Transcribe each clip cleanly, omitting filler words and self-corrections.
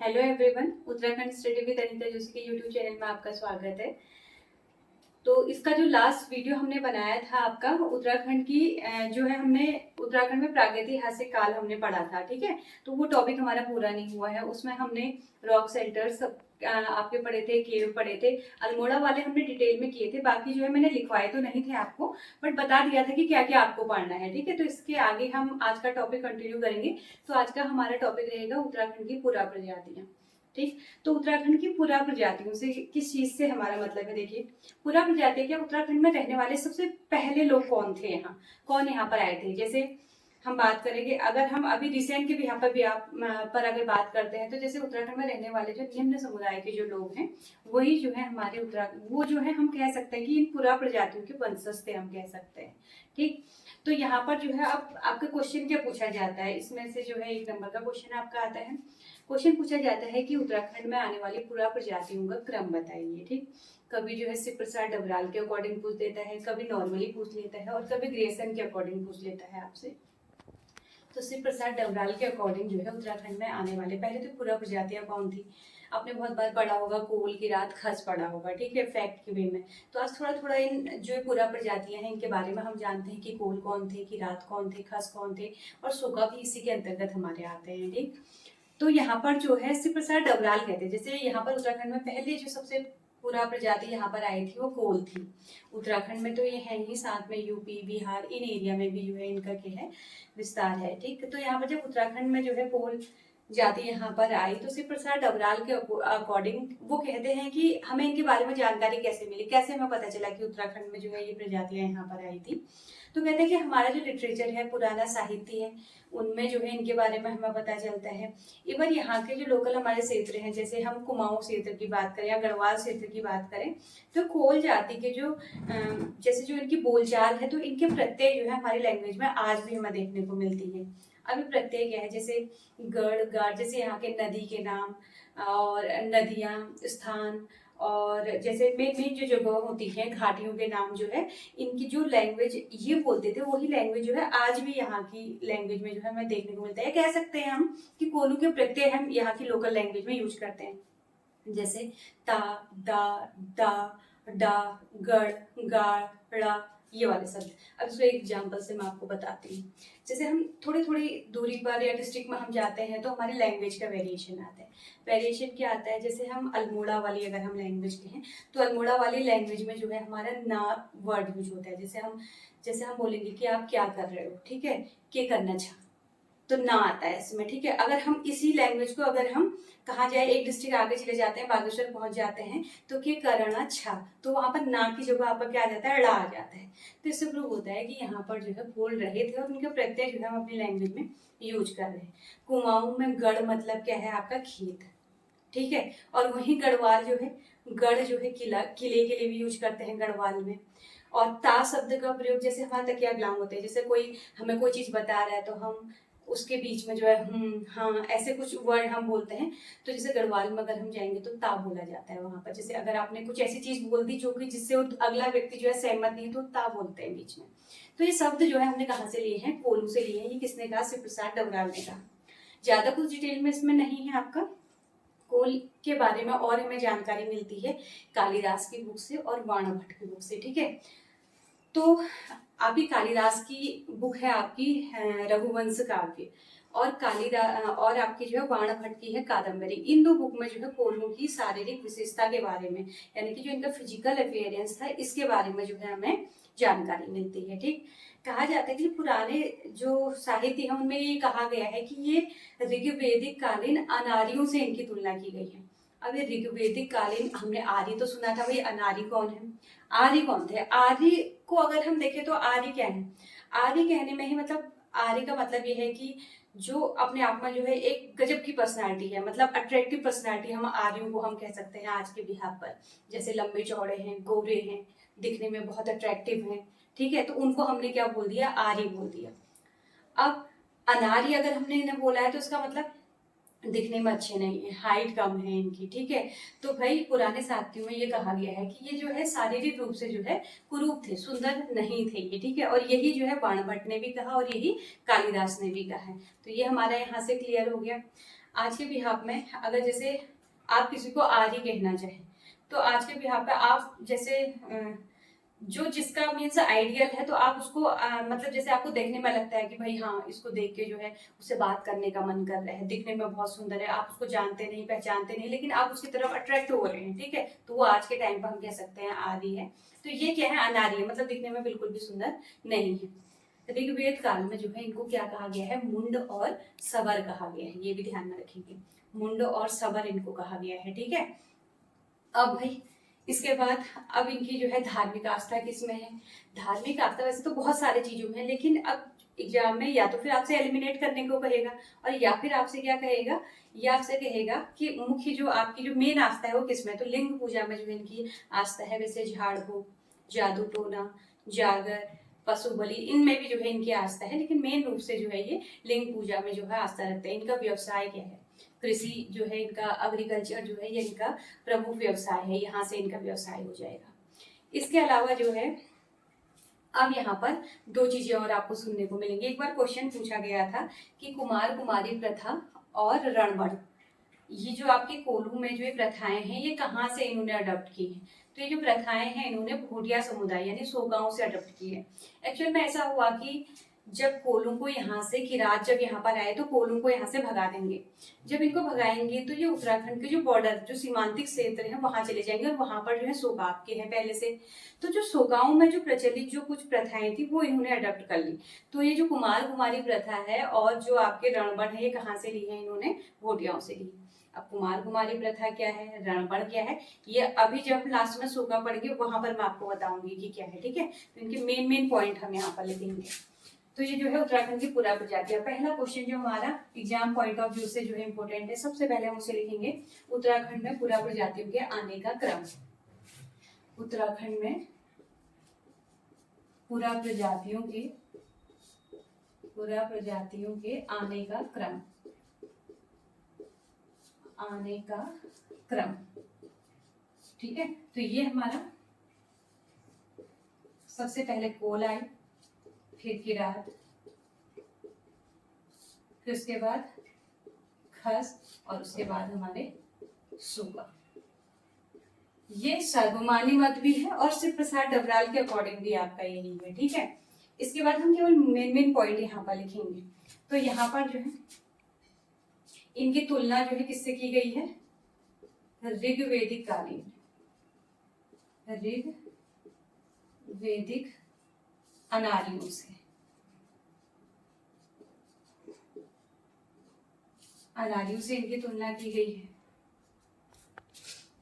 Hello everyone, Uttarakhand study with Anita Joshi के YouTube channel में आपका स्वागत है। तो इसका जो लास्ट वीडियो हमने बनाया था आपका उत्तराखंड की जो है हमने उत्तराखंड में प्रागैतिहासिक काल हमने पढ़ा था, ठीक है। तो वो टॉपिक हमारा पूरा नहीं हुआ है। उसमें हमने रॉक सेल्टर्स आपके पढ़े थे, केव पढ़े थे, अल्मोड़ा वाले हमने डिटेल में किए थे। बाकी जो है मैंने लिखवाए तो नहीं थे आपको, बट बता दिया था कि क्या क्या आपको पढ़ना है, ठीक है। तो इसके आगे हम आज का टॉपिक कंटिन्यू करेंगे। तो आज का हमारा टॉपिक रहेगा उत्तराखंड की पुरा प्रजातियां, ठीक। तो उत्तराखंड की पुरा प्रजातियों से किस चीज से हमारा मतलब है, देखिए पुरा प्रजाति क्या, उत्तराखंड में रहने वाले सबसे पहले लोग कौन थे, यहाँ कौन यहाँ पर आए थे। जैसे हम बात करेंगे, अगर हम अभी रिसेंट के भी यहाँ पर भी आप पर अगर बात करते हैं, तो जैसे उत्तराखंड में रहने वाले जो निम्न समुदाय के जो लोग हैं, वही जो है हमारे उत्तराखंड, वो जो है हम कह सकते हैं कि इन पुरा प्रजातियों के वंशज थे, हम कह सकते हैं, ठीक। तो यहाँ पर जो है अब आपका क्वेश्चन क्या पूछा जाता है, इसमें से जो है 1 नंबर का क्वेश्चन आपका आता है। क्वेश्चन पूछा जाता है कि उत्तराखंड में आने वाली पुरा प्रजातियों का क्रम बताइए, ठीक। कभी जो है शिव प्रसाद डबराल के अकॉर्डिंग पूछ देता है, कभी नॉर्मली पूछ लेता है, और कभी ग्रेसन के अकॉर्डिंग पूछ लेता है आपसे। तो शिव प्रसाद डबराल के अकॉर्डिंग जो है उत्तराखंड में आने वाले पहले तो पुरा प्रजातियां कौन थी, आपने बहुत बार पढ़ा होगा, कोल की रात खस पढ़ा होगा, ठीक है, फैक्ट के वे में। तो आज थोड़ा थोड़ा इन जो पुरा प्रजातियां हैं इनके बारे में हम जानते हैं कि कोल कौन थे, कि रात कौन थे, खस कौन थे, और सोगा भी इसी के अंतर्गत हमारे आते हैं, ठीक। तो यहाँ पर जो है शिव प्रसाद डबराल कहते हैं, जैसे यहाँ पर उत्तराखंड में पहले जो सबसे पुरा प्रजाति यहाँ पर आई थी वो कोल थी। उत्तराखंड में तो ये है ही, साथ में यूपी बिहार इन एरिया में भी जो है इनका क्या है विस्तार है, ठीक। तो यहाँ पर जब उत्तराखंड में जो है कोल जाति यहाँ पर आई, तो शिव प्रसाद डबराल के अकॉर्डिंग वो कहते हैं कि हमें इनके बारे में जानकारी कैसे मिली, कैसे हमें पता चला कि उत्तराखंड में जो है ये प्रजातियां यहाँ पर आई थी। तो कहते हैं कि हमारा जो लिटरेचर है, पुराना साहित्य है, उनमें जो है इनके बारे में हमें पता चलता है। इवन यहाँ के जो लोकल हमारे क्षेत्र हैं, जैसे हम कुमाऊं क्षेत्र की बात करें या गढ़वाल क्षेत्र की बात करें, तो कोल जाति के जो जैसे जो इनकी बोलचाल है, तो इनके प्रत्यय जो है हमारी लैंग्वेज में आज भी हमें देखने को मिलती है। अभी प्रत्यय क्या है, जैसे गढ़ गाड़, जैसे यहाँ के नदी के नाम और नदियां, स्थान, और जैसे मेन मेन जो जगह होती है, घाटियों के नाम जो है, इनकी जो लैंग्वेज ये बोलते थे, वही लैंग्वेज जो है आज भी यहाँ की लैंग्वेज में जो है हमें देखने को मिलता है। कह सकते हैं हम कि कोलू के प्रत्यय हम यहाँ की लोकल लैंग्वेज में यूज करते हैं, जैसे ता, दा, दा, डा, गड़, गाड़, ड़ा, ये वाले शब्द। अब इसको एक एग्जाम्पल से मैं आपको बताती हूँ। जैसे हम थोड़ी थोड़ी दूरी पर या डिस्ट्रिक्ट में हम जाते हैं, तो हमारी लैंग्वेज का वेरिएशन आता है। वेरिएशन क्या आता है, जैसे हम अल्मोड़ा वाली अगर हम लैंग्वेज के हैं, तो अल्मोड़ा वाली लैंग्वेज में जो है हमारा ना वर्ड यूज होता है। जैसे हम बोलेंगे कि आप क्या कर रहे हो, ठीक है, के करना चाह, तो ना आता है इसमें, ठीक है। अगर हम इसी लैंग्वेज को अगर हम कहा जाए, एक डिस्ट्रिक्ट आगे चले जाते हैं, बागेश्वर पहुंच जाते हैं, तो के करना छा, तो वहां पर ना की जगह आपका क्या आ जाता है, ड़ा आ जाता है। तो इससे प्रूव होता है कि यहाँ पर जो है बोल रहे थे और उनके प्रत्यय जो है हम अपनी लैंग्वेज में यूज कर रहे हैं। कुमाऊं में गढ़ मतलब क्या है, आपका खेत, ठीक है। और वहीं गढ़वाल जो है, गढ़ जो है किला, किले के लिए भी यूज करते हैं गढ़वाल में। और ता शब्द का प्रयोग जैसे हमारे तकिया गुलाम होते हैं, जैसे कोई हमें कोई चीज बता रहा है, तो हम उसके बीच में जो है हाँ, ऐसे कुछ वर्ड हम बोलते हैं। तो जैसे गढ़वाल में अगर हम जाएंगे तो ता बोला जाता है वहां पर। जैसे अगर आपने कुछ ऐसी चीज बोल दी जो कि जिससे अगला व्यक्ति जो है सहमत नहीं, तो ता बोलते हैं बीच में। तो ये शब्द जो है हमने कहाँ से लिए हैं, कोलू से लिए हैं। ये किसने कहा, शिव प्रसाद डबराल ने कहा। ज्यादा कुछ डिटेल में इसमें नहीं है आपका। कोल के बारे में और हमें जानकारी मिलती है कालिदास की बुक से और वाण भट्ट की बुक से, ठीक है। तो अभी कालिदास की बुक है आपकी रघुवंश काव्य, और कालिदास और आपकी जो है वाण भट्ट की है कादम्बरी। इन दो बुक में जो है कोल्हू की शारीरिक विशेषता के बारे में, यानी कि जो इनका फिजिकल अपीयरेंस था, इसके बारे में जो है हमें जानकारी मिलती है, ठीक। कहा जाता है कि पुराने जो साहित्य है उनमें ये कहा गया है कि ये ऋग्वेदिक कालीन अनारियों से इनकी तुलना की गई है। अब ये ऋग्वेदिक कालीन, हमने आर्य तो सुना था, भाई अनारी कौन है, आर्य कौन थे। आर्य को अगर हम देखें तो आर्य क्या है, आर्य कहने में ही मतलब, आर्य का मतलब ये है कि जो अपने आप में जो है एक गजब की पर्सनालिटी है, मतलब अट्रैक्टिव पर्सनालिटी, हम आर्यों को हम कह सकते हैं आज के बिहार पर। जैसे लंबे चौड़े हैं, गोरे हैं, दिखने में बहुत अट्रैक्टिव हैं, ठीक है, तो उनको हमने क्या बोल दिया, आर्य बोल दिया। अब अनार्य अगर हमने इन्हें बोला है, तो इसका मतलब दिखने में अच्छे नहीं है, हाइट कम है इनकी, ठीक है। तो भाई पुराने साहित्यों में ये कहा गया है कि ये जो है शारीरिक रूप से जो है कुरूप थे, सुंदर नहीं थे ये, ठीक है। और यही जो है बाण भट्ट ने भी कहा और यही कालिदास ने भी कहा है। तो ये हमारा यहाँ से क्लियर हो गया। आज के बिहाफ में अगर जैसे आप किसी को आर्य कहना चाहें तो आज के बिहाफ पे आप जैसे जो जिसका मीन्स आइडियल है तो आप उसको मतलब जैसे आपको देखने में लगता है कि भाई हाँ इसको देख के जो है उससे बात करने का मन कर रहा है, दिखने में बहुत सुंदर है, आप उसको जानते नहीं पहचानते नहीं लेकिन आप उसकी तरफ अट्रैक्ट हो रहे हैं, ठीक है, तो वो आज के टाइम पर हम कह सकते हैं आदि है। तो ये क्या है, अनारी है, मतलब दिखने में बिल्कुल भी सुंदर नहीं है। ऋग्वेद काल में जो है इनको क्या कहा गया है, मुंड और सवर कहा गया है, ये भी ध्यान में रखेंगे, मुंड और सवर इनको कहा गया है, ठीक है। अब भाई इसके बाद अब इनकी जो है धार्मिक आस्था किसमें है, धार्मिक आस्था वैसे तो बहुत सारी चीजों में है, लेकिन अब एग्जाम में या तो फिर आपसे एलिमिनेट करने को कहेगा और या फिर आपसे क्या कहेगा, या आपसे कहेगा कि मुख्य जो आपकी जो मेन आस्था है वो किसमें, तो लिंग पूजा में जो इनकी आस्था है, वैसे झाड़ फूक, जादू टोना, जागर, पशु बलि, इनमें भी जो है इनकी आस्था है, लेकिन मेन रूप से जो है ये लिंग पूजा में जो है आस्था रखते हैं। इनका व्यवसाय क्या है, कृषि जो है इनका, एग्रीकल्चर जो है ये इनका प्रमुख व्यवसाय है, यहाँ से इनका व्यवसाय हो जाएगा। इसके अलावा जो है अब यहाँ पर दो चीजें और आपको सुनने को मिलेंगी। एक बार क्वेश्चन पूछा गया था कि कुमार कुमारी प्रथा और रणबड़, ये जो आपके कोल्हू में जो ये प्रथाएं हैं ये कहाँ से इन्होंने अडॉप्ट की है, तो ये जो प्रथाएं हैं इन्होंने भोटिया समुदाय यानी सोगांव से अडॉप्ट की है। एक्चुअल में ऐसा हुआ कि जब कोल्हू को यहाँ से किरात जब यहाँ पर आए तो कोल्हू को यहाँ से भगा देंगे, जब इनको भगाएंगे तो ये उत्तराखंड के जो बॉर्डर जो सीमांतिक क्षेत्र है वहां चले जाएंगे और वहां पर जो है सोगाव के हैं पहले से, तो जो सोगांव में जो प्रचलित जो कुछ प्रथाएं थी वो इन्होंने अडॉप्ट कर ली। तो ये जो कुमार कुमारी प्रथा है और जो आपके रणबड़ है ये कहाँ से ली है, इन्होंने भोटियाओं से ली। अब कुमार कुमारी प्रथा क्या है, रणबड़ क्या है, ये अभी जब लास्ट में सोगा पड़ेंगे वहां पर मैं आपको बताऊंगी कि क्या है, ठीक है। तो इनके मेन मेन पॉइंट हम यहाँ पर लिखेंगे। तो ये जो है उत्तराखंड की पुरा प्रजातियां, पहला क्वेश्चन जो हमारा एग्जाम पॉइंट ऑफ व्यू से जो है इंपॉर्टेंट है, सबसे पहले हम उसे लिखेंगे उत्तराखंड में पुरा प्रजातियों के आने का क्रम। उत्तराखंड में पुरा प्रजातियों के आने का क्रम, आने का क्रम, ठीक है। तो ये हमारा सबसे पहले कोल आई, फिर किरात, फिर उसके बाद खस और उसके बाद हमारे सूबा। ये सर्वमान्य मत भी है और शिव प्रसाद डबराल के अकॉर्डिंग भी आपका यही है, ठीक है। इसके बाद हम केवल मेन मेन पॉइंट यहाँ पर लिखेंगे। तो यहाँ पर जो है इनकी तुलना जो है किससे की गई है, ऋग्वेदिक कालीन, ऋग्वेदिक अनारियों से, अनारियों से इनकी तुलना की गई है।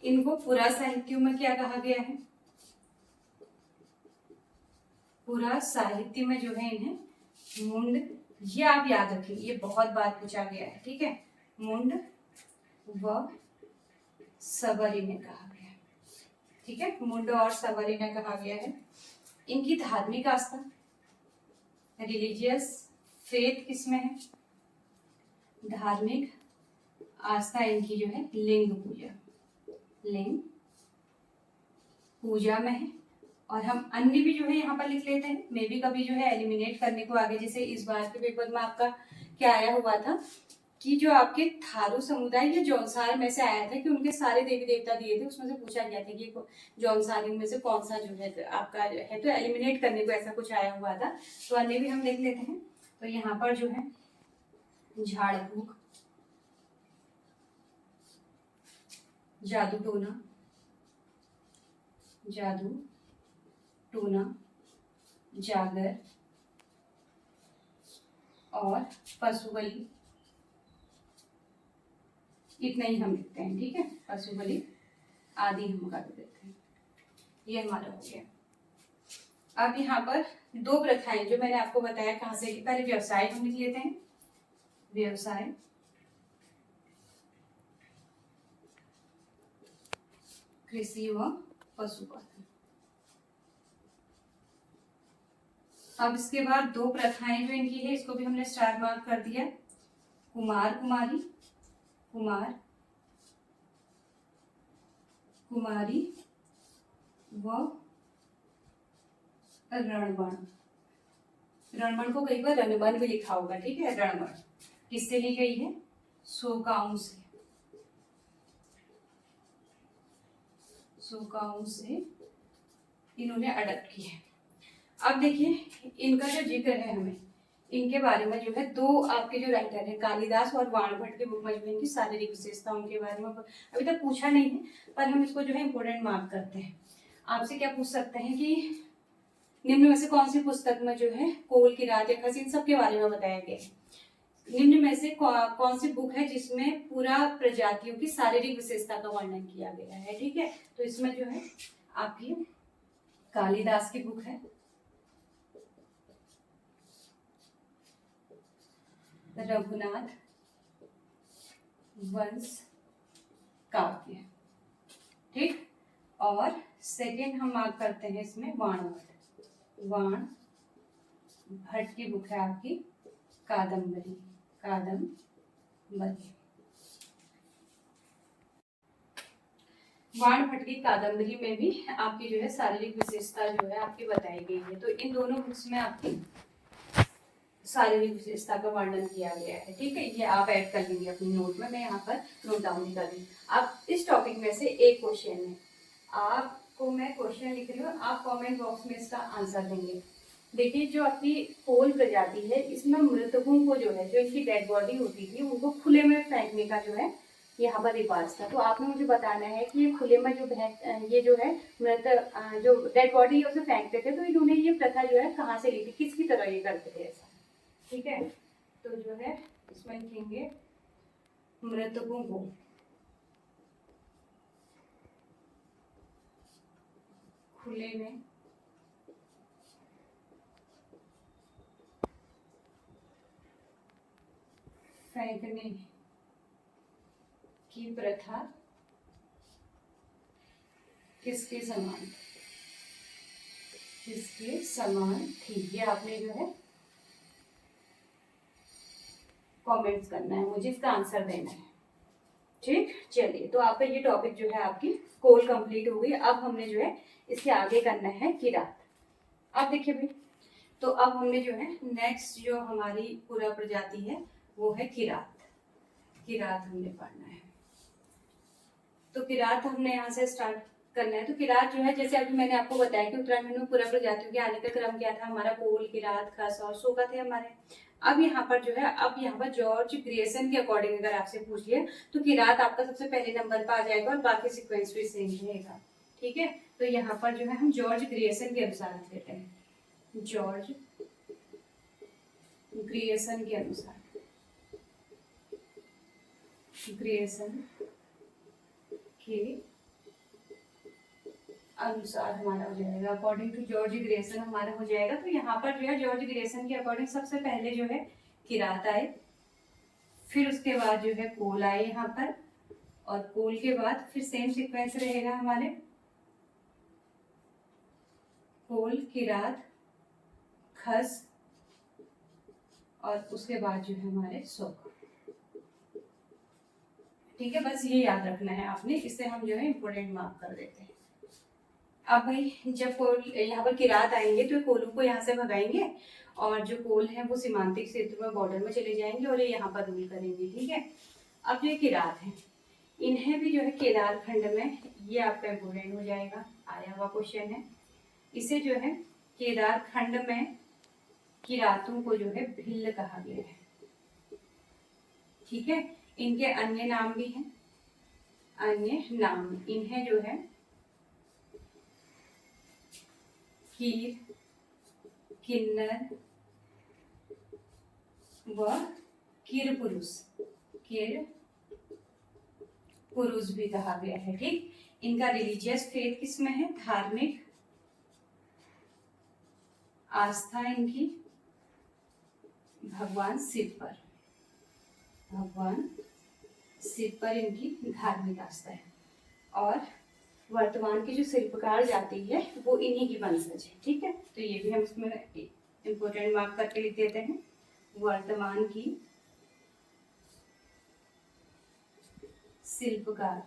इनको पुरा साहित्यों में क्या कहा गया है, पुरा साहित्य में जो है इन्हें मुंड, ये आप याद रखिए, ये बहुत बार पूछा गया है, ठीक है, मुंड व सवरी ने कहा गया है, ठीक है, मुंड और सवरी ने कहा गया है। इनकी धार्मिक आस्था, रिलीजियस फेथ किसमें है, धार्मिक आस्था इनकी जो है लिंग पूजा, लिंग पूजा में है। और हम अन्य भी जो है यहाँ पर लिख लेते हैं, मे भी कभी जो है एलिमिनेट करने को आगे, जैसे इस बार के पेपर में आपका क्या आया हुआ था कि जो आपके थारू समुदाय या जौनसार में से आया था कि उनके सारे देवी देवता दिए थे, उसमें से पूछा गया था कि जौनसारियों में से कौन सा जो है आपका है, तो एलिमिनेट करने को ऐसा कुछ आया हुआ था। तो अन्य भी हम लिख लेते हैं। तो यहाँ पर जो है झाड़ फूक, जादू टोना, जादू टोना, जागर और पशु बलि, इतना ही हम लिखते हैं, ठीक है, पशु बलि आदि हम कर देते हैं। ये हमारा हो गया। अब यहाँ पर दो प्रथाएं जो मैंने आपको बताया कहाँ से, पहले व्यवसाय हम लिख लेते हैं, व्यवसाय, कृषि व पशुपालन। अब इसके बाद दो प्रथाएं जो इनकी है इसको भी हमने स्टार मार्क कर दिया, कुमार कुमारी, कुमार कुमारी व रणबण। रणबण को कई बार रणबन भी लिखा होगा, ठीक है। रणबण किससे ली गई है, सोकाउं से इन्होंने अडॉप्ट किया है। अब देखिए इनका जो जिक्र है, हमें इनके बारे में जो है दो आपके जो राइटर है कालिदास और वाणभट्ट के बुक मजमून की शारीरिक विशेषताओं के बारे में अभी तक पूछा नहीं है, पर हम इसको जो है इम्पोर्टेंट मार्क करते हैं। आपसे क्या पूछ सकते हैं कि निम्न में से कौन सी पुस्तक में जो है कोल, किरात या खस इन सब के बारे में बताया गया है। निम्न में से कौन सी बुक है जिसमें पूरा प्रजातियों की शारीरिक विशेषता का वर्णन किया गया है। ठीक है, तो इसमें जो है आपकी कालिदास की बुक है रघुनाथ वंश काव्य। ठीक, और सेकेंड हम मार्क करते हैं इसमें वाणभट्ट की बुक है आपकी कादम्बरी। वाणभट्ट की कादम्बरी में भी आपकी जो है शारीरिक विशेषता जो है आपकी बताई गई है। तो इन दोनों बुक्स में आपकी शारीरिक विशेषता का वर्णन किया गया है। ठीक है, ये आप ऐड कर लेंगे अपनी नोट में, मैं यहाँ पर नोट डाउन कर रही हूँ। अब इस टॉपिक में से एक क्वेश्चन है, आपको मैं क्वेश्चन लिख रही हूँ, आप कमेंट बॉक्स में इसका आंसर देंगे। देखिए जो आपकी कोल प्रजाति है, इसमें मृतकों को जो है, जो इनकी डेड बॉडी होती थी उनको खुले में फेंकने का जो है यहाँ पर रिवाज था। तो आपने मुझे बताना है कि ये खुले में जो ये जो है मृत जो डेड बॉडी है उसे फेंकते थे, तो इन्होंने ये प्रथा जो है कहाँ से ली थी, किसकी तरह ये करते थे ऐसा। ठीक है, तो जो है इसमें लिखेंगे मृतकों को खुले में फेंकने की प्रथा किसके समान थी। ये आपने जो है कमेंट्स करना है, मुझे इसका आंसर देना है। ठीक, चलिए, तो आपका ये टॉपिक जो है आपकी कोल कंप्लीट हो गई। अब हमने जो है इसके आगे करना है किरात। अब देखिए भाई, तो अब हमने जो है नेक्स्ट जो हमारी पूरा प्रजाति है वो है किरात हमने पढ़ना है। तो किरात हमने यहाँ से स्टार्ट करना है। तो किरात जो है, जैसे अभी मैंने आपको बताया कि उत्तराखंड में पूरा प्रजातियों के आने का क्रम क्या था, हमारा कोल, किरात, खस और सोगा थे हमारे। अब यहाँ पर जो है, अब यहाँ पर जॉर्ज ग्रियर्सन के अकॉर्डिंग अगर आपसे पूछ लिया तो किरात आपका सबसे पहले नंबर पर आ जाएगा और बाकी सीक्वेंस भी सेम रहेगा। ठीक है, तो यहाँ पर जो है हम जॉर्ज ग्रियर्सन के अनुसार लेते हैं, जॉर्ज ग्रियर्सन के अनुसार, ग्रियर्सन के अनुसार हमारा हो जाएगा, अकॉर्डिंग टू जॉर्ज ग्रियर्सन हमारा हो जाएगा। तो यहाँ पर जो है जॉर्ज ग्रियर्सन के अकॉर्डिंग सबसे पहले जो है किरात आए, फिर उसके बाद जो है कोल आए यहाँ पर, और कोल के बाद फिर सेम सीक्वेंस रहेगा हमारे, कोल, किरात, खस और उसके बाद जो है हमारे सोग। ठीक है, बस ये याद रखना है आपने, इससे हम जो है इम्पोर्टेंट मार्क कर देते हैं। अब भाई जब कोल यहाँ पर किरात आएंगे तो कोलों को यहाँ से भगाएंगे, और जो कोल है वो सीमांतिक क्षेत्र में बॉर्डर में चले जाएंगे और ये यहाँ पर रूल करेंगे। ठीक है, अब जो किरात है इन्हें भी जो है केदार खंड में, ये आपका इम्पोर्टेंट हो जाएगा, आया हुआ क्वेश्चन है। इसे जो है केदार खंड में किरातों को जो है भिल्ल कहा गया है। ठीक है, इनके अन्य नाम भी हैं, अन्य नाम इन्हें जो है कीर, किन्नर व किर पुरुष भी कहा गया है। ठीक, इनका रिलीजियस फेथ किसमें है, धार्मिक आस्था इनकी भगवान शिव पर इनकी धार्मिक आस्था है। और वर्तमान की जो शिल्पकार जाति है वो इन्हीं की वंशज है। ठीक है, तो ये भी हम इसमें इम्पोर्टेंट मार्क करके लिख देते हैं, वर्तमान की शिल्पकार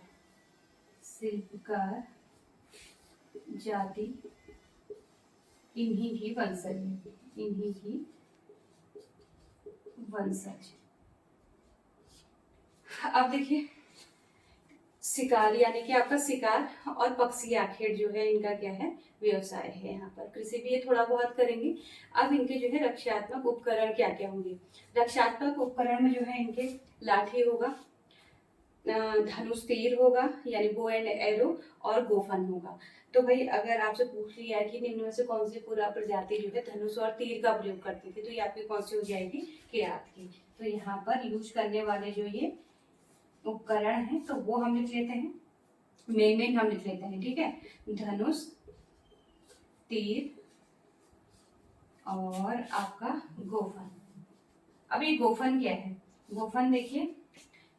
जाति इन्हीं की वंशज। अब देखिए, शिकार यानी कि आपका शिकार और पक्षी आखेट जो है इनका क्या है, व्यवसाय है। यहाँ पर कृषि भी ये थोड़ा बहुत करेंगे। अब इनके जो है रक्षात्मक उपकरण क्या क्या होंगे। रक्षात्मक उपकरण में जो है इनके लाठी होगा, धनुष तीर होगा यानी बो एंड एरो, और गोफन होगा। तो भाई अगर आपसे पूछ लिया है कि निम्न में से कौन सी पूरा प्रजाति जो है धनुष और तीर का प्रयोग करती थी, तो ये आपकी कौन सी हो जाएगी, किरात की। तो यहाँ पर यूज करने वाले जो ये उपकरण है तो वो हम लिख लेते हैं, मेन हम लिख लेते हैं, ठीक है। धनुष, तीर और आपका गोफन। अब ये गोफन क्या है, गोफन देखिए,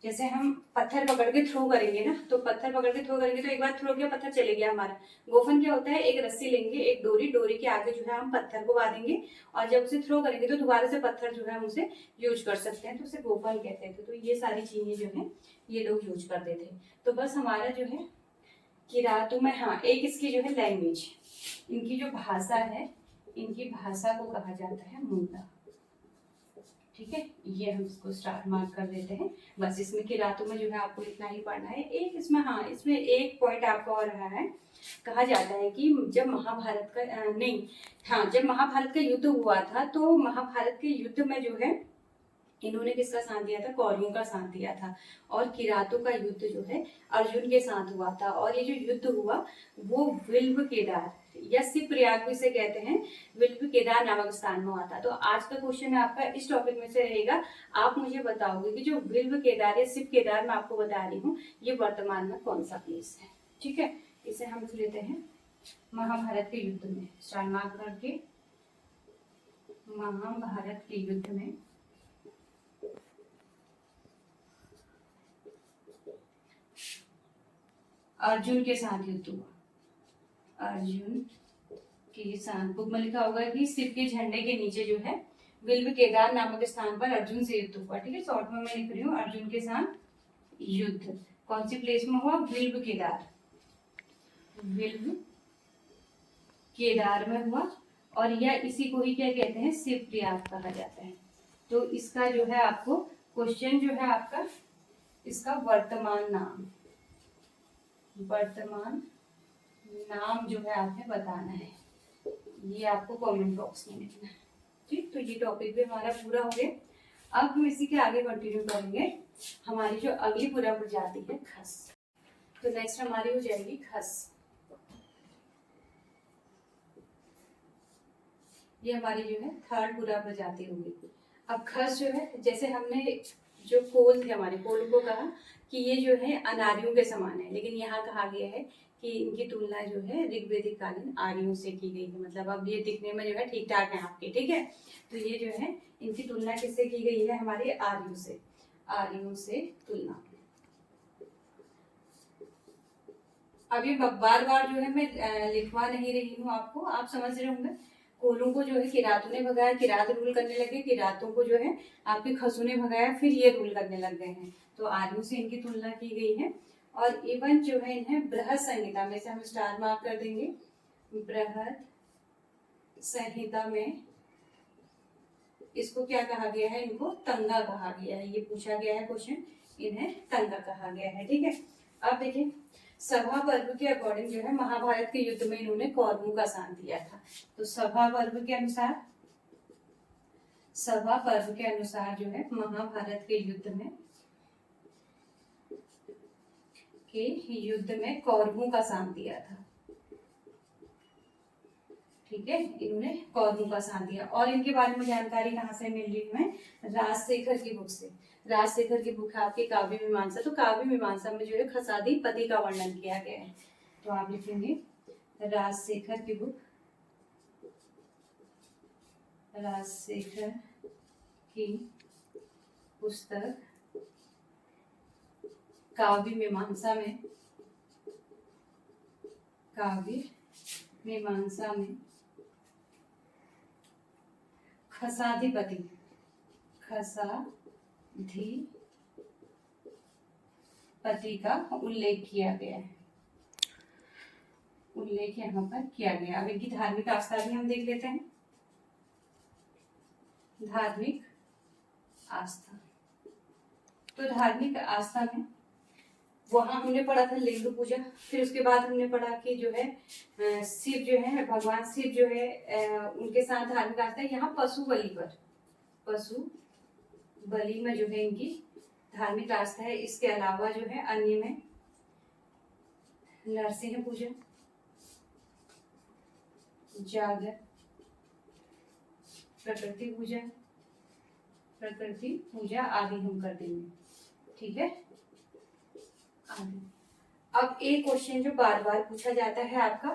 जैसे हम पत्थर पकड़ के थ्रो करेंगे ना, तो पत्थर पकड़ के थ्रो करेंगे तो एक बार थ्रो किया, पत्थर चले गया हमारा। गोफन क्या होता है, एक रस्सी लेंगे, एक डोरी के आगे जो है हम पत्थर को बांधेंगे, और जब उसे थ्रो करेंगे तो दोबारा से पत्थर जो है हम उसे यूज कर सकते हैं, तो उसे गोफन कहते थे। तो ये सारी चीजें जो है ये लोग यूज करते थे। तो बस हमारा जो है किरातों में, हाँ, एक इसकी जो है लैंग्वेज, इनकी जो भाषा है, इनकी भाषा को कहा जाता है मुंडा, ठीक है। ये हम इसको स्टार मार्क कर देते हैं। बस इसमें किरातों में जो है आपको इतना ही पढ़ना है। एक इसमें, हाँ, इसमें एक पॉइंट आपको और रहा है, कहा जाता है कि जब महाभारत का नहीं, हाँ, जब महाभारत का युद्ध हुआ था तो महाभारत के युद्ध में जो है इन्होंने किसका साथ दिया था, कौरवों का साथ दिया था। और किरातों का युद्ध जो है अर्जुन के साथ हुआ था। और ये जो युद्ध हुआ वो विल्व केदार या सिप्रयाग भी से कहते हैं, विल्व केदार नामक स्थान में हुआ था। तो आज का क्वेश्चन आपका इस टॉपिक में से रहेगा, आप मुझे बताओगे कि जो विल्व केदार या सिप केदार मैं आपको बता रही हूँ ये वर्तमान में कौन सा प्लेस है, ठीक है। इसे हम लिख लेते हैं महाभारत के युद्ध में, स्टार मार्क करके, महाभारत के युद्ध में अर्जुन के साथ युद्ध हुआ। अर्जुन के साथ बुक में लिखा होगा कि सिर के झंडे के नीचे जो है विल्व केदार नामक स्थान पर अर्जुन से युद्ध हुआ, ठीक है। शॉर्ट में मैं लिख रही हूँ अर्जुन के साथ युद्ध कौन सी प्लेस में हुआ, विल्व केदार, विल्व केदार में हुआ। और यह इसी को ही क्या कहते हैं, शिवप्रयाग कहा जाता है। तो इसका जो है आपको क्वेश्चन जो है आपका, इसका वर्तमान नाम, वर्तमान नाम जो है आपने बताना है, ये आपको कमेंट बॉक्स में लिखना है, ठीक। तो ये टॉपिक भी हमारा पूरा हो गया। अब हम इसी के आगे कंटिन्यू करेंगे हमारी जो अगली पूरा प्रजाति है खस। तो नेक्स्ट हमारी हो जाएगी खस। ये हमारी जो है थर्ड पूरा प्रजाति होगी। अब खस जो है, जैसे हमने जो कोल थे हमारे, कोल को कहा कि ये जो है अनार्यों के समान है, लेकिन यहाँ कहा गया है कि इनकी तुलना जो है ऋग्वैदिक कालीन आर्यों से की गई है। मतलब अब ये दिखने में जो है ठीक ठाक है आपके, ठीक है। तो ये जो है इनकी तुलना किससे की गई है, हमारे आर्यों से, आर्यों से तुलना। अब ये बार बार जो है मैं लिखवा नहीं रही हूँ आपको, आप समझ रहे होंगे। कोलों को जो है किरातों ने भगाया, किरात रूल करने लगे, किरातों को जो है आपके खसों ने भगाया, फिर ये रूल करने लग गए हैं। तो आर्यों से इनकी तुलना की गई है। और इवन जो है इन्हें बृहद संहिता में से हम स्टार मार्क कर देंगे, बृहद संहिता में इसको क्या कहा गया है, इनको तंगा कहा गया है। ये पूछा गया है क्वेश्चन, इन्हें तंगा कहा गया है, ठीक है। अब देखिए सभा पर्व के अकॉर्डिंग जो है महाभारत के युद्ध में इन्होंने कौरवों का साथ दिया था। तो सभा पर्व के अनुसार, सभा पर्व के अनुसार जो है महाभारत के युद्ध में कौरवों का साथ दिया था, ठीक है। इन्होंने कौरवों का साथ दिया। और इनके बारे में जानकारी कहाँ से मिल रही है, राजशेखर की बुक से। राजशेखर की बुक है आपकी काव्य मीमांसा। तो काव्य मीमांसा में जो है खसादी पति का वर्णन किया गया है। तो आप लिखेंगे राजशेखर की बुक, राजशेखर की पुस्तक काव्य मीमांसा में, काव्य मीमांसा में खसाधिपति, खसाधिपति का उल्लेख किया गया है, उल्लेख यहाँ पर किया गया। अब इनकी धार्मिक आस्था भी हम देख लेते हैं। धार्मिक आस्था, तो धार्मिक आस्था में वहां हमने पढ़ा था लिंग पूजा। फिर उसके बाद हमने पढ़ा कि जो है शिव जो है, भगवान शिव जो है उनके साथ धार्मिक आस्था है। यहाँ पशु बलि पर, पशु बलि में जो है इनकी धार्मिक आस्था है। इसके अलावा जो है अन्य में नरसिंह पूजा, जागर, प्रकृति पूजा, प्रकृति पूजा आदि हम कर देंगे, ठीक है। आदि। अब एक क्वेश्चन जो बार बार पूछा जाता है आपका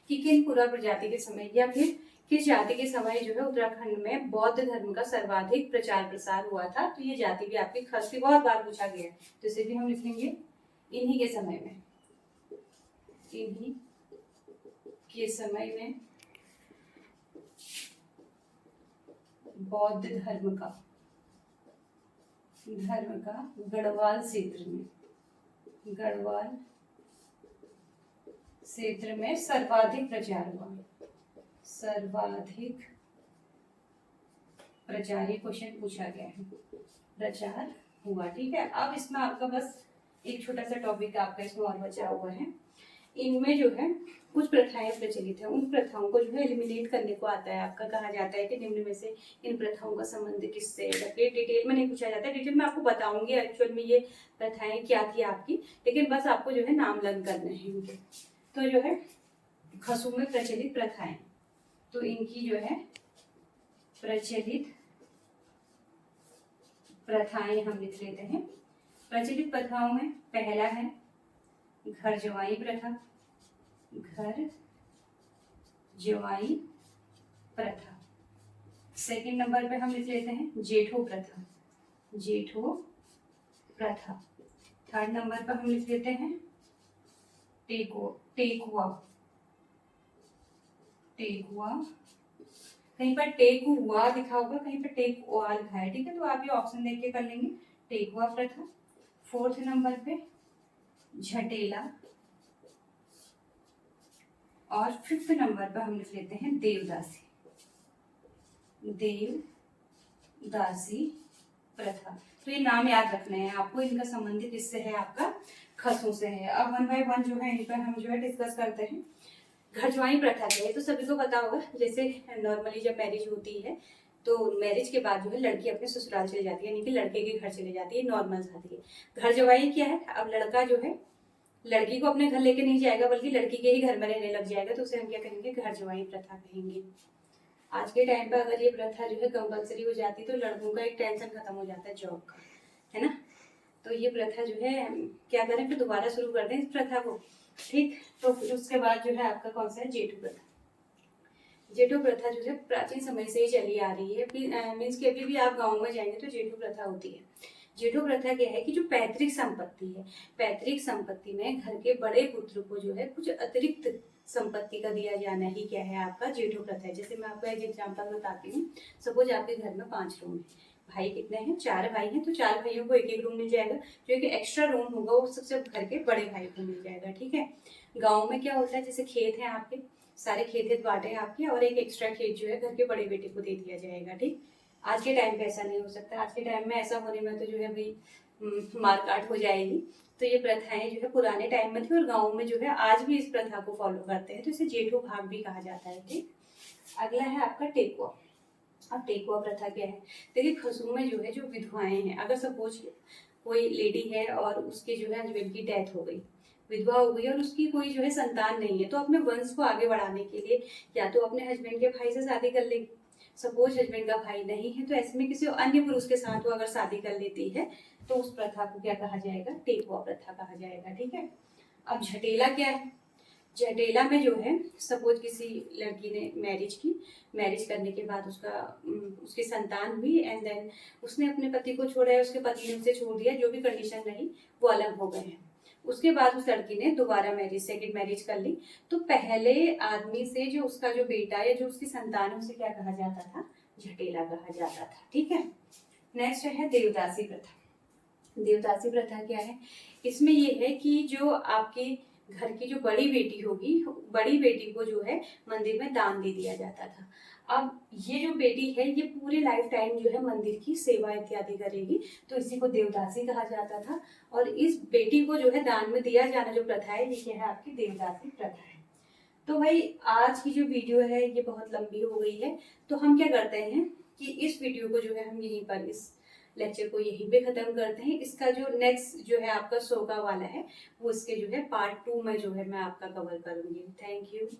कि किन पुरा प्रजाति के समय या फिर किस जाति के समय जो है उत्तराखंड में बौद्ध धर्म का सर्वाधिक प्रचार प्रसार हुआ था। तो ये जाति भी आपकी खास भी बहुत बार पूछा गया है, तो इसे भी हम लिखेंगे इन्हीं के समय में, इन्हीं के समय में बौद्ध धर्म का गढ़वाल क्षेत्र में, गढ़वाल क्षेत्र में सर्वाधिक प्रचार हुआ, सर्वाधिक प्रचार। ये क्वेश्चन पूछा गया है, प्रचार हुआ, ठीक है। अब इसमें आपका बस एक छोटा सा टॉपिक आपका इसमें और बचा हुआ है। इनमें जो है कुछ प्रथाएं प्रचलित है, उन प्रथाओं को जो है एलिमिनेट करने को आता है आपका। कहा जाता है कि निम्न में से इन प्रथाओं का संबंध किससे है। डिटेल में नहीं पूछा जाता है, डिटेल में आपको बताऊंगी एक्चुअल में ये प्रथाएं क्या थी आपकी, लेकिन बस आपको जो है नाम लर्न करने हैं इनके। तो जो है खसू में प्रचलित प्रथाएं, तो इनकी जो है प्रचलित प्रथाएं हम लिख लेते हैं। प्रचलित प्रथाओं में पहला है घर जवाई प्रथा, घर जवाई प्रथा। सेकंड नंबर पे हम लिख लेते हैं जेठो प्रथा, जेठो प्रथा। थर्ड नंबर पर हम लिख लेते हैं टेकुआ, टेकुआ। कहीं पर टेकुआ लिखा होगा, कहीं पर टेकुआ लिखा है, ठीक है। तो आप ये ऑप्शन देख के कर लेंगे, टेकुआ प्रथा। फोर्थ नंबर पे झटेला, और फिफ्थ नंबर पर हम लिख लेते हैं देवदासी, देवदासी प्रथा। तो ये नाम याद रखने हैं आपको, इनका संबंधित इससे है आपका खसों से है। अब वन बाय वन जो है इन पर हम जो है डिस्कस करते हैं। घर जवाई प्रथा क्या है, तो सभी को पता होगा। जैसे नॉर्मली जब मैरिज होती है तो मैरिज के बाद जो है लड़की अपने ससुराल चली जाती है, यानी कि लड़के के घर चली जाती है, नॉर्मल शादी है। घर जवाई क्या है, अब लड़का जो है लड़की को अपने घर लेके नहीं जाएगा, बल्कि लड़की के ही घर में रहने लग जाएगा, तो उसे हम क्या कहेंगे, घर जवाई प्रथा कहेंगे। आज के टाइम पे अगर ये प्रथा जो है कंपलसरी हो जाती तो लड़कों का एक टेंशन खत्म हो जाता है जॉब का, है ना। तो ये प्रथा जो है क्या करें, फिर दोबारा शुरू कर दें इस प्रथा को, ठीक। तो फिर उसके बाद जो है आपका कौन सा है, जेठू प्रथा। जेठू प्रथा जो है प्राचीन समय से ही चली आ रही है, मीन्स कि अभी भी आप गाँव में जाएंगे तो जेठू प्रथा होती है। जेठू प्रथा क्या है कि जो पैतृक संपत्ति है, पैतृक संपत्ति में घर के बड़े पुत्र को जो है कुछ अतिरिक्त संपत्ति का दिया जाना ही क्या है, आपका जेठू प्रथा है। जैसे मैं आपको एक एग्जांपल बताती हूँ। सपोज आपके घर में 5 रूम है, भाई कितने हैं, 4 भाई हैं, तो 4 भाइयों को एक रूम मिल जाएगा। जो एक एक्स्ट्रा रूम होगा वो सबसे घर के बड़े भाई को मिल जाएगा, ठीक है। गाँव में क्या होता है, जैसे खेत है आपके, सारे खेत बांटे हैं आपके, और एक एक्स्ट्रा खेत जो है घर के बड़े बेटे को दे दिया जाएगा, ठीक। आज के टाइम पे ऐसा नहीं हो सकता। आज के टाइम में ऐसा होने में तो जो है भाई मारकाट हो जाएगी। तो ये प्रथाएं जो है पुराने टाइम में थी, और गाँव में जो है आज भी इस प्रथा को फॉलो करते हैं, तो इसे जेठू भाग भी कहा जाता है, ठीक। अगला है आपका टेकुआ। अब टेकुआ प्रथा क्या है, देखिए खसू में जो है जो विधवाएं हैं, अगर सपोज कोई लेडी है और उसके जो है हस्बैंड की डेथ हो गई, विधवा हो गई, और उसकी कोई जो है संतान नहीं है, तो अपने वंश को आगे बढ़ाने के लिए या तो अपने हस्बैंड के भाई से शादी कर लेगी। सपोज हस्बैंड का भाई नहीं है तो ऐसे में किसी अन्य पुरुष के साथ वो अगर शादी कर लेती है तो उस प्रथा को क्या कहा जाएगा, टेकुआ प्रथा कहा जाएगा, ठीक है। अब झटेला क्या है, झटेला में जो है सपोज किसी लड़की ने मैरिज की, मैरिज करने के बाद उसकी संतान हुई, एंड देन उसने अपने पति को छोड़ा है, उसके पति ने उसे छोड़ दिया, जो भी कंडीशन रही वो अलग हो गए हैं। उसके बाद उस लड़की ने दोबारा मैरिज, सेकंड मैरिज कर ली, तो पहले आदमी से जो उसका जो बेटा या जो उसकी संतान है उसे क्या कहा जाता था, झटेला कहा जाता था, ठीक है। नेक्स्ट है देवदासी प्रथा। देवदासी प्रथा क्या है, इसमें ये है कि जो आपकी घर की जो बड़ी बेटी होगी, बड़ी बेटी को जो है मंदिर में दान दे दिया जाता था। अब ये जो बेटी है ये पूरे लाइफ टाइम जो है मंदिर की सेवा इत्यादि करेगी, तो इसी को देवदासी कहा जाता था। और इस बेटी को जो है दान में दिया जाना जो प्रथा है, ये क्या है आपकी देवदासी प्रथा है। तो भाई आज की जो वीडियो है ये बहुत लंबी हो गई है, तो हम क्या करते हैं कि इस वीडियो को जो है हम यहीं पर इस लेक्चर को यहीं पे खत्म करते हैं। इसका जो नेक्स्ट जो है आपका सोगा वाला है वो इसके जो है पार्ट 2 में जो है मैं आपका कवर करूंगी। Thank you.